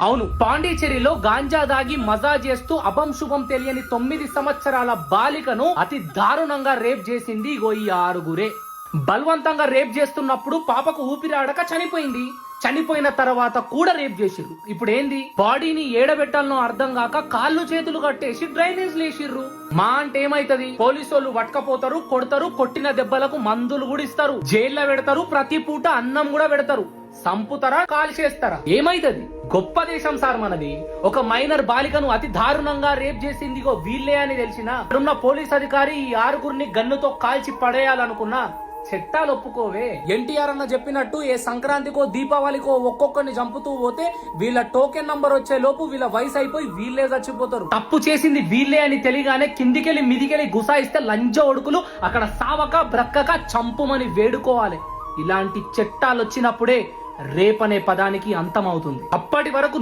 అవును, పాండిచేరిలో గాంజా దాగి మజా చేస్తూ అభం శుభం తెలియని 9 సంవత్సరాల బాలికను అతి దారుణంగా రేప్ చేసింది ఇగో ఈ 6గురే. బలవంతంగా రేప్ చేస్తున్నప్పుడు పాపకు ఊపిరాడక చనిపోయింది. చనిపోయిన తర్వాత కూడా రేప్ చేసిర్రు. ఇప్పుడు ఏంది, బాడీని ఏడబెట్టాలనో అర్థం కాక కాళ్ళు చేతులు కట్టేసి డ్రైనేజ్ లేసిర్రు. మా అంటే ఏమైతది, పోలీసోళ్ళు పట్టుకపోతారు, కొడతారు, కొట్టిన దెబ్బలకు మందులు కూడా ఇస్తారు, జైల్లో పెడతారు, ప్రతి పూట అన్నం కూడా పెడతారు. సంపుతారా, కాల్ చేస్తారా, ఏమైతది? గొప్ప దేశం సార్ మనది. ఒక మైనర్ బాలికను అతి దారుణంగా రేప్ చేసిందిగో వీళ్ళే అని తెలిసిన ఉన్న పోలీస్ అధికారి ఈ 6గురిని గన్నుతో కాల్చి పడేయాలనుకున్నా చట్టాలు ఒప్పుకోవే. ఎన్టీఆర్ అన్న చెప్పినట్టు ఏ సంక్రాంతికో దీపావళికో ఒక్కొక్కరిని చంపుతూ పోతే వీళ్ళ టోకెన్ నంబర్ వచ్చే లోపు వీళ్ళ వయసు అయిపోయి వీళ్ళే చచ్చిపోతారు. తప్పు చేసింది వీళ్ళే అని తెలియగానే కిందికెళ్ళి మిదికెళ్ళి గుసాయిస్తే లంజ ఒడుకులు అక్కడ సావక బ్రక్కక చంపుమని వేడుకోవాలి. ఇలాంటి చట్టాలు వచ్చినప్పుడే రేప్ అనే పదానికి అంతం అవుతుంది. అప్పటి వరకు